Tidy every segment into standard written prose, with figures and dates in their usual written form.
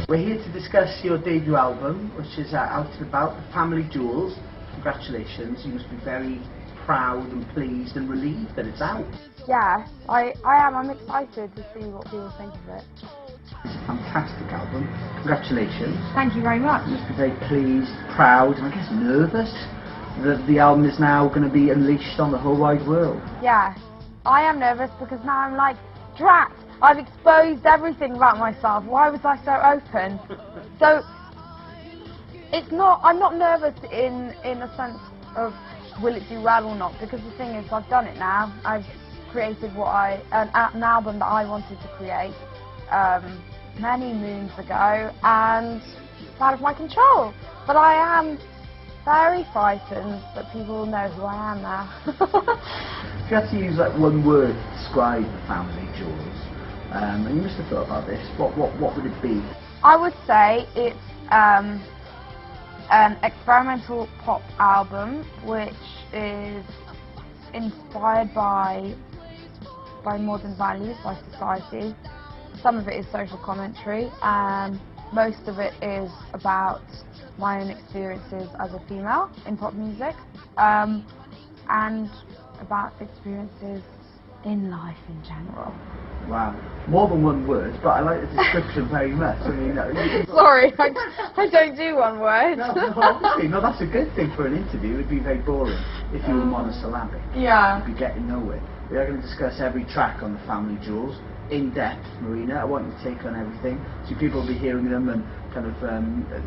We're here to discuss your debut album, which is out and about, Family Jewels. Congratulations, you must be very proud and pleased and relieved that it's out. Yes, I am. I'm excited to see what people think of it. It's a fantastic album. Congratulations. Thank you very much. You must be very pleased, proud, and I guess nervous that the album is now going to be unleashed on the whole wide world. Yes, I am nervous because now I'm like, drat, I've exposed everything about myself. Why was I so open? So, it's not, I'm not nervous in a sense of will it do well or not, because the thing is I've done it now. I've created an album that I wanted to create many moons ago, and it's out of my control. But I am very frightened that people will know who I am now. If you had to use like one word to describe the Family Jewels, and you must have thought about this, what would it be? I would say it's an experimental pop album which is inspired by modern values, by society. Some of it is social commentary, and most of it is about my own experiences as a female in pop music, and about experiences in life in general. Wow, more than one word, but I like the description very much. I mean, sorry, I don't do one word. No, obviously, no, that's a good thing for an interview. It'd be very boring if you were monosyllabic. Yeah. You'd be getting nowhere. We are going to discuss every track on the Family Jewels in depth, Marina. I want you to take on everything, so people will be hearing them and kind of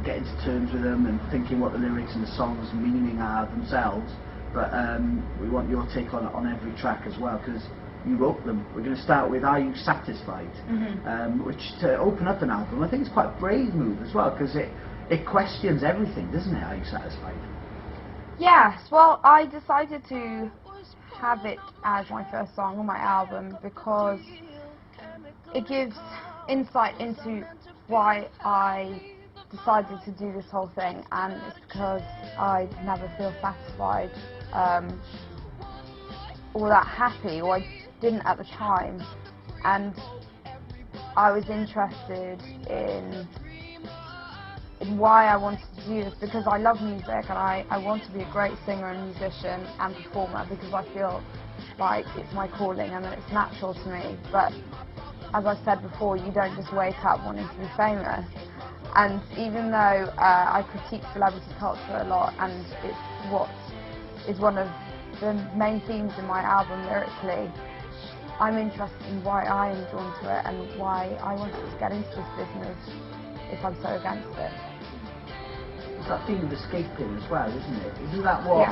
getting to terms with them and thinking what the lyrics and the songs' meaning are themselves. But we want your take on every track as well, because you wrote them. We're going to start with Are You Satisfied? Which, to open up an album, I think it's quite a brave move as well, because it questions everything, doesn't it? Are You Satisfied? Yes, well, I decided to have it as my first song on my album because it gives insight into why I decided to do this whole thing, and it's because I never feel satisfied or that happy, or I didn't at the time, and I was interested in why I wanted to do this, because I love music and I want to be a great singer and musician and performer, because I feel like it's my calling and that it's natural to me. But as I said before, you don't just wake up wanting to be famous. And even though I critique celebrity culture a lot, and it's what is one of the main themes in my album lyrically, I'm interested in why I am drawn to it and why I wanted to get into this business if I'm so against it. It's that theme of escaping as well, isn't it? Isn't that what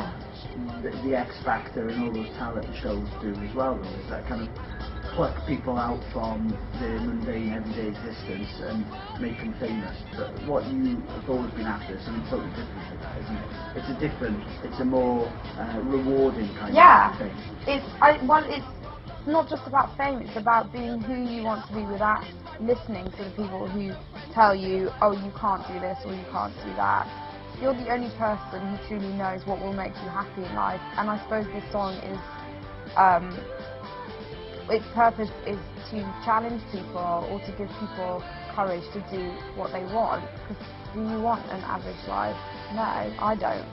the X Factor and all those talent shows do as well, though? Is that kind of pluck people out from their mundane everyday existence and make them famous? But what you have always been after is something totally different to that, isn't it? It's a more rewarding kind of thing. It's not just about fame, it's about being who you want to be without listening to the people who tell you, oh, you can't do this or you can't do that. You're the only person who truly knows what will make you happy in life, and I suppose this song is, its purpose is to challenge people or to give people courage to do what they want. Because do you want an average life? No, I don't.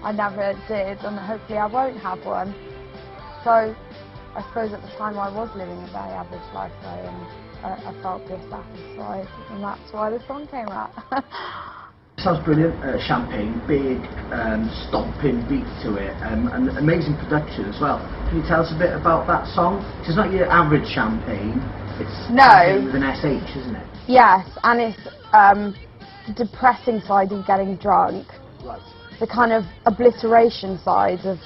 I never did, and hopefully I won't have one. So I suppose at the time I was living a very average life though, and I felt dissatisfied, and that's why the song came out. Sounds brilliant. Champagne, big stomping beat to it, and amazing production as well. Can you tell us a bit about that song? It's not your average Champagne, it's Champagne with an SH, isn't it? Yes, and it's the depressing side of getting drunk, right. The kind of obliteration side of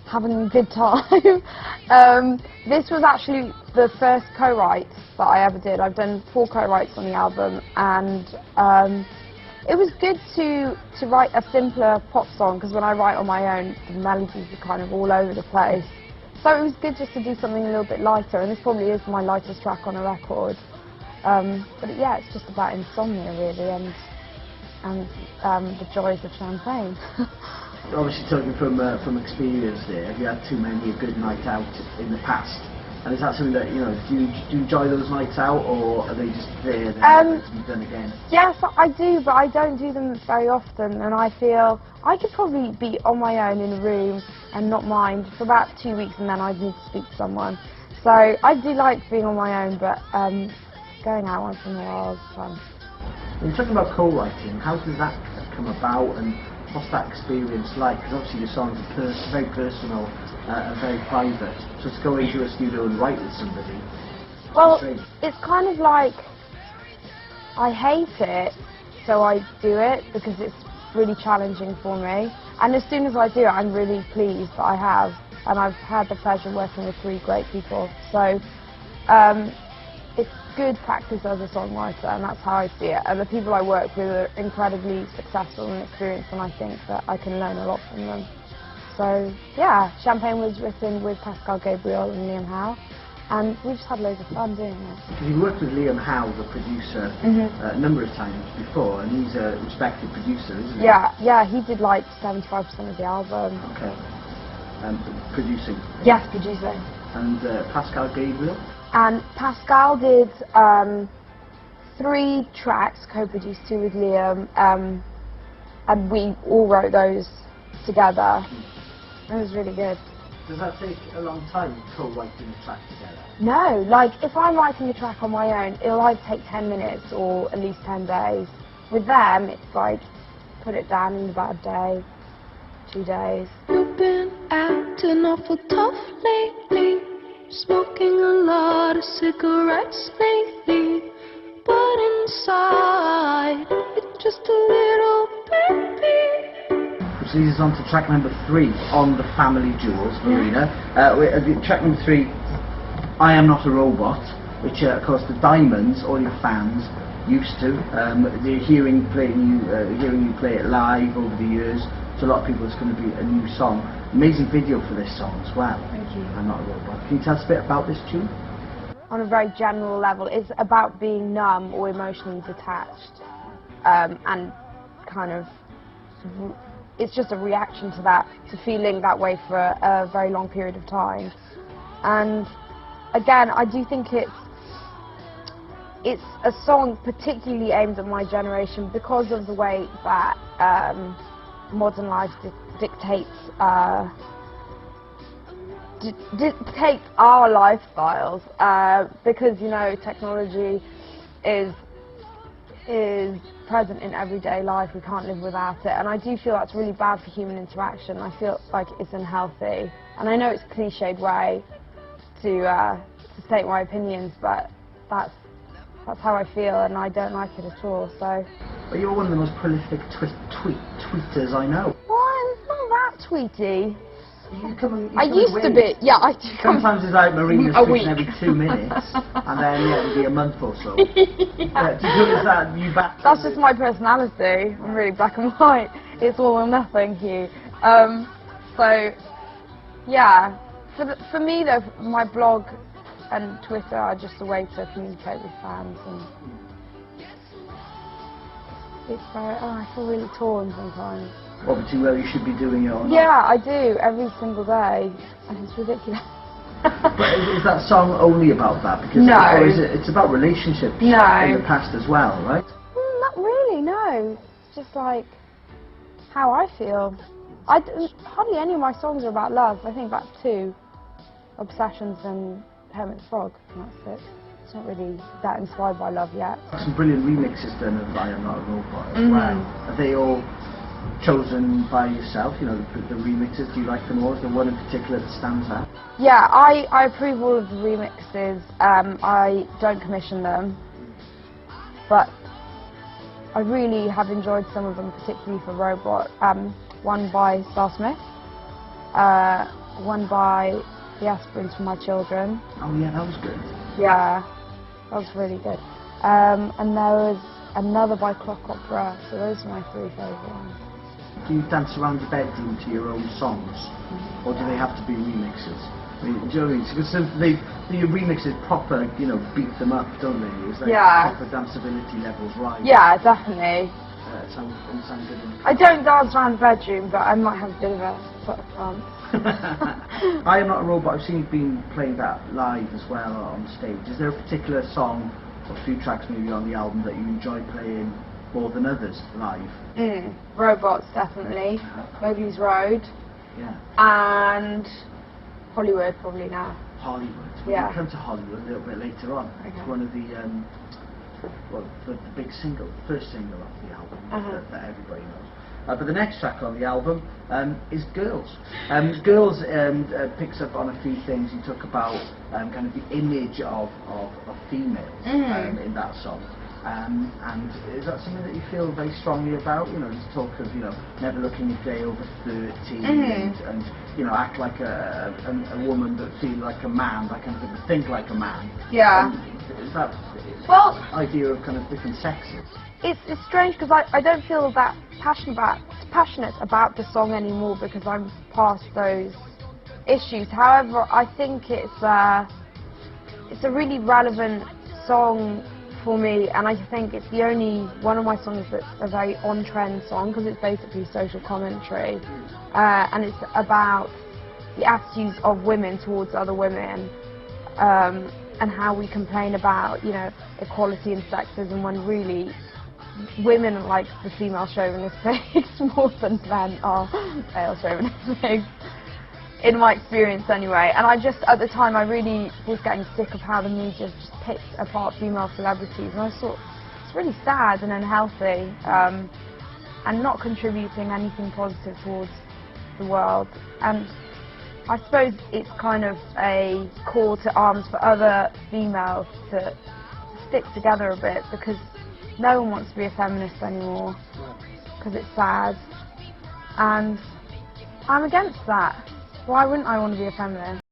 having a good time. This was actually the first co-write that I ever did. I've done 4 co-writes on the album, and it was good to write a simpler pop song, because when I write on my own, the melodies are kind of all over the place. So it was good just to do something a little bit lighter, and this probably is my lightest track on a record. But yeah, it's just about insomnia really, and the joys of champagne. Obviously talking from experience there, have you had too many a good night out in the past And is that something that, you know, do you enjoy those nights out, or are they just there to be done again? Yes, I do, but I don't do them very often, and I feel I could probably be on my own in a room and not mind for about 2 weeks, and then I'd need to speak to someone. So I do like being on my own, but going out once in a while is fun. When you're talking about co-writing, how does that come about, and what's that experience like? Because obviously your songs are very personal and very private, so to go into a studio and write with somebody. Well, it's kind of like I hate it, so I do it because it's really challenging for me. And as soon as I do it, I'm really pleased that I have, and I've had the pleasure of working with 3 great people. So it's good practice as a songwriter, and that's how I see it. And the people I work with are incredibly successful and experienced, and I think that I can learn a lot from them. So yeah, Champagne was written with Pascal Gabriel and Liam Howe, and we just had loads of fun doing it. Because you worked with Liam Howe, the producer, a number of times before, and he's a respected producer, isn't he? Yeah, he did like 75% of the album. Okay. Producing? Yes, producing. And Pascal Gabriel? And Pascal did 3 tracks, co-produced 2 with Liam, and we all wrote those together. It was really good. Does that take a long time, co-writing a track together? No, like if I'm writing a track on my own, it'll either take 10 minutes or at least 10 days. With them, it's like, put it down in about a day, 2 days. You've been acting awful tough lately, smoking a lot of cigarettes lately, but inside, it's just a little baby. Which leads us on to track number 3 on the Family Jewels, Marina. Track number 3, I Am Not a Robot, which of course the Diamonds, all your fans, used to. They're hearing you play it live over the years. So a lot of people, it's going to be a new song. Amazing video for this song as well. Thank you. I'm Not a Robot. Can you tell us a bit about this tune? On a very general level, it's about being numb or emotionally detached, and kind of, it's just a reaction to that, to feeling that way for a very long period of time. And again, I do think it's a song particularly aimed at my generation because of the way that modern life dictates our lifestyles, because, you know, technology is present in everyday life. We can't live without it, and I do feel that's really bad for human interaction. I feel like it's unhealthy, and I know it's a cliched way to state my opinions, but that's how I feel, and I don't like it at all. So. But you're one of the most prolific tweeters I know. Well, it's not that tweety. I used to be, yeah, I do. Sometimes it's like Marina's tweeting every 2 minutes, and then it'll be a month or so. Do you think it's that you back? That's just my personality. I'm really black and white. It's all or nothing, Hugh. So, yeah. For me though, my blog and Twitter are just a way to communicate with fans, and it's very, I feel really torn sometimes. Obviously, whether you should be doing it or not. Yeah, I do, every single day, and it's ridiculous. But is that song only about that? Because no. Or is it's about relationships in the past as well, right? Not really, no. It's just like how I feel. Hardly any of my songs are about love. I think about 2, Obsessions and Hermit the Frog, and that's it. It's not really that inspired by love yet. Some brilliant remixes done of I Am Not a Robot as well. Are they all chosen by yourself, you know, the remixes? Do you like them all? Is there one in particular that stands out? Yeah, I approve all of the remixes. I don't commission them, but I really have enjoyed some of them, particularly for Robot. One by Star Smith, one by The Aspirins for My Children. Oh yeah, that was good. Yeah, that was really good. And there was another by Clock Opera, so those are my 3 favourite ones. Do you dance around your bedroom to your own songs, or do they have to be remixes? I mean, do you know what I mean? Because the remixes proper, you know, beat them up, don't they? It's like proper danceability levels, right? Yeah, definitely. sound good. I don't dance around the bedroom, but I might have a bit of a foot dance. I Am Not a Robot, I've seen you been playing that live as well on stage. Is there a particular song or a few tracks maybe on the album that you enjoy playing more than others live? Robots, definitely. Mowgli's Road. Yeah. And Hollywood, probably now. Hollywood. Yeah. We'll come to Hollywood a little bit later on. Okay. It's one of the the big single, first single off the album that everybody knows. But the next track on the album is Girls. Girls picks up on a few things. You talk about kind of the image of females in that song. And is that something that you feel very strongly about? You know, this talk of, you know, never looking a day over 30 and you know, act like a woman but feel like a man, that kind of thing, think like a man. Yeah. Is that idea of kind of different sexes? It's strange because I don't feel that passionate about the song anymore because I'm past those issues. However, I think it's a really relevant song for me, and I think it's the only one of my songs that's a very on-trend song because it's basically social commentary, and it's about the attitudes of women towards other women, and how we complain about, you know, equality and sexism when really women are like the female chauvinist pigs more than men are male chauvinist pigs, in my experience anyway. And I just, at the time, I really was getting sick of how the media just picked apart female celebrities, and I thought it's really sad and unhealthy, and not contributing anything positive towards the world. And I suppose it's kind of a call to arms for other females to stick together a bit, because no one wants to be a feminist anymore, because it's sad, and I'm against that. Why wouldn't I want to be a feminist?